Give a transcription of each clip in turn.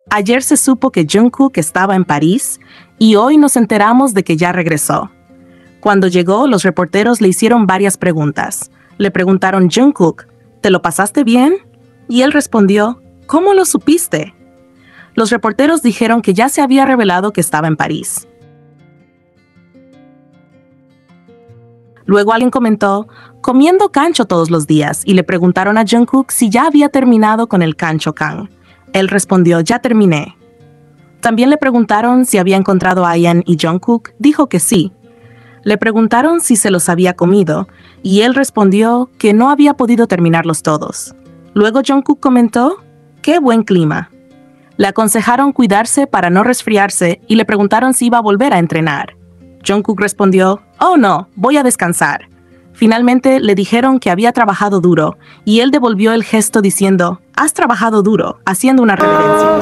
Ayer se supo que Jungkook estaba en París y hoy nos enteramos de que ya regresó. Cuando llegó, los reporteros le hicieron varias preguntas. Le preguntaron: Jungkook, ¿te lo pasaste bien? Y él respondió: ¿cómo lo supiste? Los reporteros dijeron que ya se había revelado que estaba en París. Luego alguien comentó: comiendo cancho todos los días, y le preguntaron a Jungkook si ya había terminado con el cancho can. Él respondió: ya terminé. También le preguntaron si había encontrado a IN y Jungkook. Dijo que sí. Le preguntaron si se los había comido, y él respondió que no había podido terminarlos todos. Luego Jungkook comentó: ¡qué buen clima! Le aconsejaron cuidarse para no resfriarse y le preguntaron si iba a volver a entrenar. Jungkook respondió: oh no, voy a descansar. Finalmente le dijeron que había trabajado duro, y él devolvió el gesto diciendo: has trabajado duro, haciendo una reverencia.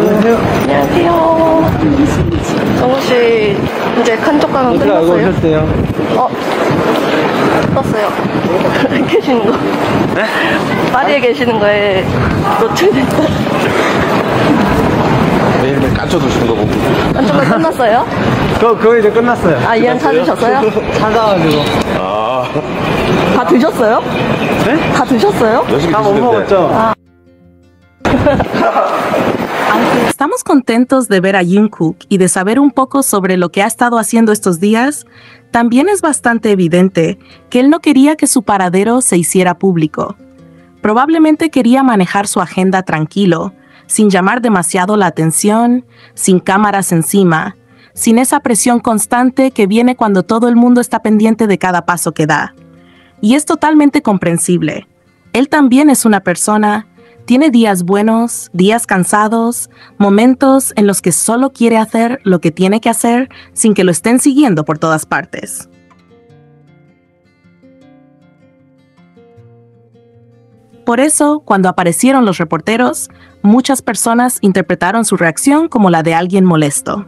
정우씨 이제 칸쪽가는 끝났어요? 떴어요. 계시는 거? 네? 파리에 계시는 거에 노출됐다. 매일매일 깐쳐 두시는 거 보고. 깐쪽가 끝났어요? 그거 이제 끝났어요. 아, 이안 찾으셨어요? 찾아가지고. 다 드셨어요? 네? 다 드셨어요? 다 못 먹었죠? Aunque estamos contentos de ver a Jungkook y de saber un poco sobre lo que ha estado haciendo estos días, también es bastante evidente que él no quería que su paradero se hiciera público. Probablemente quería manejar su agenda tranquilo, sin llamar demasiado la atención, sin cámaras encima, sin esa presión constante que viene cuando todo el mundo está pendiente de cada paso que da. Y es totalmente comprensible. Él también es una persona. Tiene días buenos, días cansados, momentos en los que solo quiere hacer lo que tiene que hacer sin que lo estén siguiendo por todas partes. Por eso, cuando aparecieron los reporteros, muchas personas interpretaron su reacción como la de alguien molesto.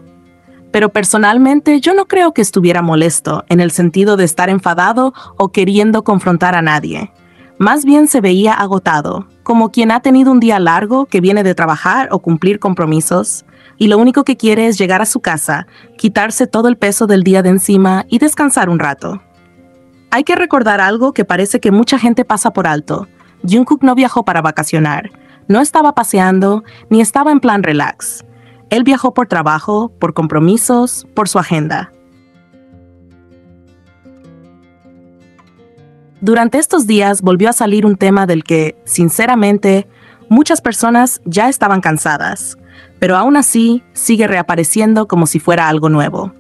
Pero personalmente yo no creo que estuviera molesto en el sentido de estar enfadado o queriendo confrontar a nadie. Más bien se veía agotado, como quien ha tenido un día largo que viene de trabajar o cumplir compromisos, y lo único que quiere es llegar a su casa, quitarse todo el peso del día de encima y descansar un rato. Hay que recordar algo que parece que mucha gente pasa por alto. Jungkook no viajó para vacacionar, no estaba paseando, ni estaba en plan relax. Él viajó por trabajo, por compromisos, por su agenda. Durante estos días volvió a salir un tema del que, sinceramente, muchas personas ya estaban cansadas, pero aún así sigue reapareciendo como si fuera algo nuevo.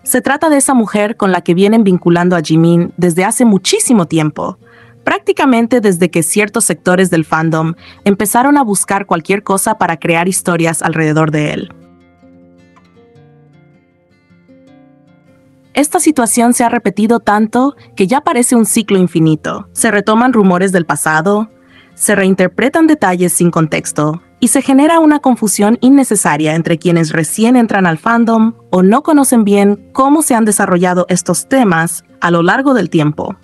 Se trata de esa mujer con la que vienen vinculando a Jimin desde hace muchísimo tiempo, prácticamente desde que ciertos sectores del fandom empezaron a buscar cualquier cosa para crear historias alrededor de él. Esta situación se ha repetido tanto que ya parece un ciclo infinito. Se retoman rumores del pasado, se reinterpretan detalles sin contexto y se genera una confusión innecesaria entre quienes recién entran al fandom o no conocen bien cómo se han desarrollado estos temas a lo largo del tiempo.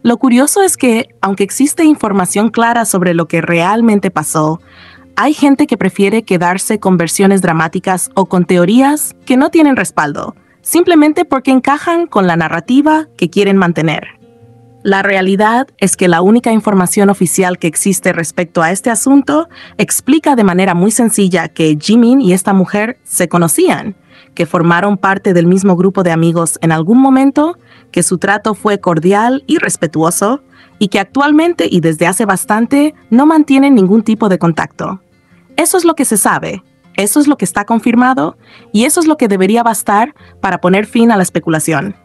Lo curioso es que, aunque existe información clara sobre lo que realmente pasó, hay gente que prefiere quedarse con versiones dramáticas o con teorías que no tienen respaldo, simplemente porque encajan con la narrativa que quieren mantener. La realidad es que la única información oficial que existe respecto a este asunto explica de manera muy sencilla que Jimin y esta mujer se conocían, que formaron parte del mismo grupo de amigos en algún momento, que su trato fue cordial y respetuoso, y que actualmente y desde hace bastante no mantienen ningún tipo de contacto. Eso es lo que se sabe, eso es lo que está confirmado, y eso es lo que debería bastar para poner fin a la especulación.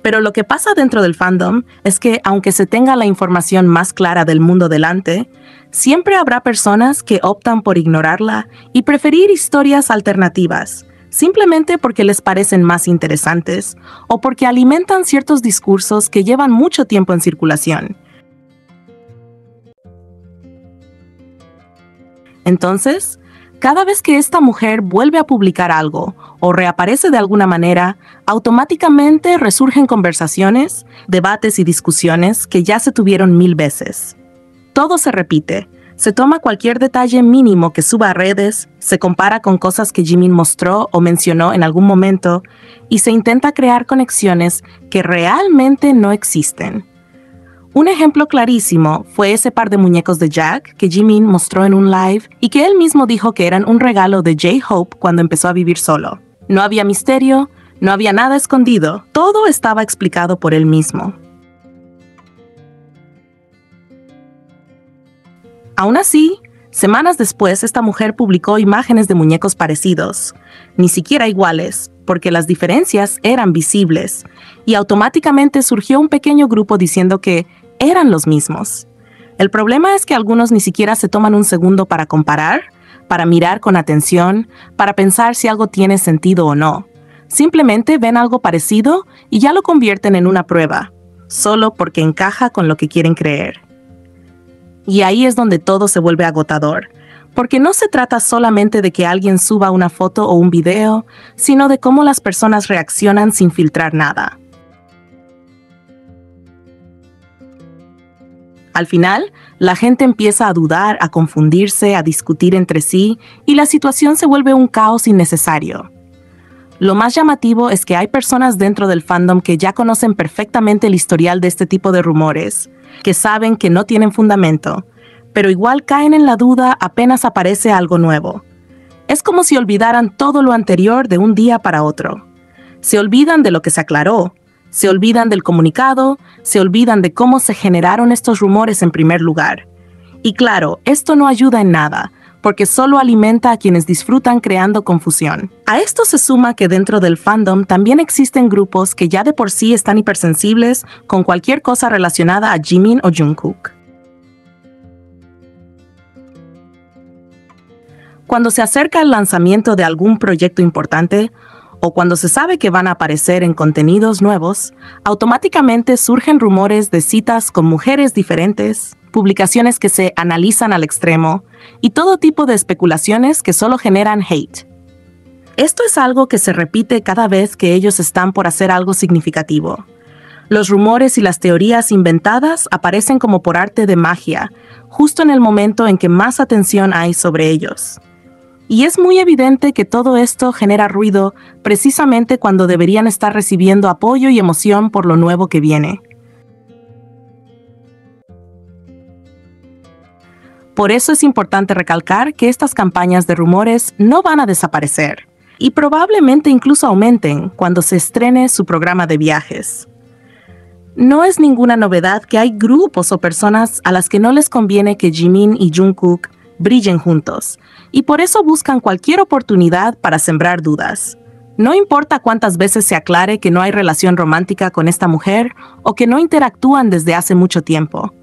Pero lo que pasa dentro del fandom es que, aunque se tenga la información más clara del mundo delante, siempre habrá personas que optan por ignorarla y preferir historias alternativas, simplemente porque les parecen más interesantes o porque alimentan ciertos discursos que llevan mucho tiempo en circulación. Entonces, cada vez que esta mujer vuelve a publicar algo o reaparece de alguna manera, automáticamente resurgen conversaciones, debates y discusiones que ya se tuvieron 1000 veces. Todo se repite, Se toma cualquier detalle mínimo que suba a redes, se compara con cosas que Jimin mostró o mencionó en algún momento y se intenta crear conexiones que realmente no existen. Un ejemplo clarísimo fue ese par de muñecos de Jack que Jimin mostró en un live y que él mismo dijo que eran un regalo de J-Hope cuando empezó a vivir solo. No había misterio, no había nada escondido, todo estaba explicado por él mismo. Aún así, semanas después esta mujer publicó imágenes de muñecos parecidos, ni siquiera iguales, porque las diferencias eran visibles, y automáticamente surgió un pequeño grupo diciendo que eran los mismos. El problema es que algunos ni siquiera se toman un segundo para comparar, para mirar con atención, para pensar si algo tiene sentido o no. Simplemente ven algo parecido y ya lo convierten en una prueba, solo porque encaja con lo que quieren creer. Y ahí es donde todo se vuelve agotador, porque no se trata solamente de que alguien suba una foto o un video, sino de cómo las personas reaccionan sin filtrar nada. Al final, la gente empieza a dudar, a confundirse, a discutir entre sí, y la situación se vuelve un caos innecesario. Lo más llamativo es que hay personas dentro del fandom que ya conocen perfectamente el historial de este tipo de rumores, que saben que no tienen fundamento, pero igual caen en la duda apenas aparece algo nuevo. Es como si olvidaran todo lo anterior de un día para otro. Se olvidan de lo que se aclaró, se olvidan del comunicado, se olvidan de cómo se generaron estos rumores en primer lugar. Y claro, esto no ayuda en nada, porque solo alimenta a quienes disfrutan creando confusión. A esto se suma que dentro del fandom también existen grupos que ya de por sí están hipersensibles con cualquier cosa relacionada a Jimin o Jungkook. Cuando se acerca el lanzamiento de algún proyecto importante, o cuando se sabe que van a aparecer en contenidos nuevos, automáticamente surgen rumores de citas con mujeres diferentes, publicaciones que se analizan al extremo y todo tipo de especulaciones que solo generan hate. Esto es algo que se repite cada vez que ellos están por hacer algo significativo. Los rumores y las teorías inventadas aparecen como por arte de magia, justo en el momento en que más atención hay sobre ellos. Y es muy evidente que todo esto genera ruido precisamente cuando deberían estar recibiendo apoyo y emoción por lo nuevo que viene. Por eso es importante recalcar que estas campañas de rumores no van a desaparecer, y probablemente incluso aumenten cuando se estrene su programa de viajes. No es ninguna novedad que hay grupos o personas a las que no les conviene que Jimin y Jungkook brillen juntos, y por eso buscan cualquier oportunidad para sembrar dudas. No importa cuántas veces se aclare que no hay relación romántica con esta mujer o que no interactúan desde hace mucho tiempo.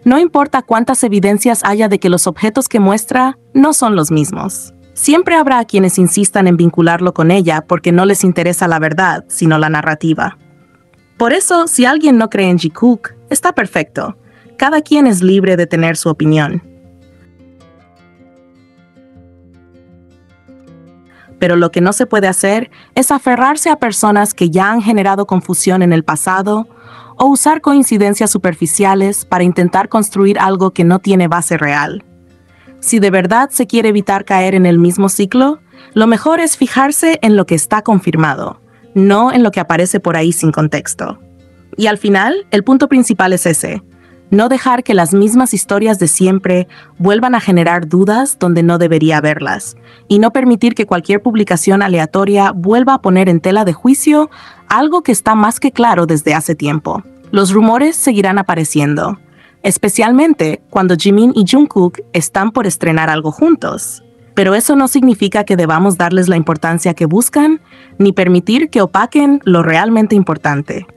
No importa cuántas evidencias haya de que los objetos que muestra no son los mismos. Siempre habrá quienes insistan en vincularlo con ella porque no les interesa la verdad, sino la narrativa. Por eso, si alguien no cree en Jungkook, está perfecto. Cada quien es libre de tener su opinión. Pero lo que no se puede hacer es aferrarse a personas que ya han generado confusión en el pasado o usar coincidencias superficiales para intentar construir algo que no tiene base real. Si de verdad se quiere evitar caer en el mismo ciclo, lo mejor es fijarse en lo que está confirmado, no en lo que aparece por ahí sin contexto. Y al final, el punto principal es ese: no dejar que las mismas historias de siempre vuelvan a generar dudas donde no debería haberlas, y no permitir que cualquier publicación aleatoria vuelva a poner en tela de juicio algo que está más que claro desde hace tiempo. Los rumores seguirán apareciendo, especialmente cuando Jimin y Jungkook están por estrenar algo juntos. Pero eso no significa que debamos darles la importancia que buscan, ni permitir que opaquen lo realmente importante.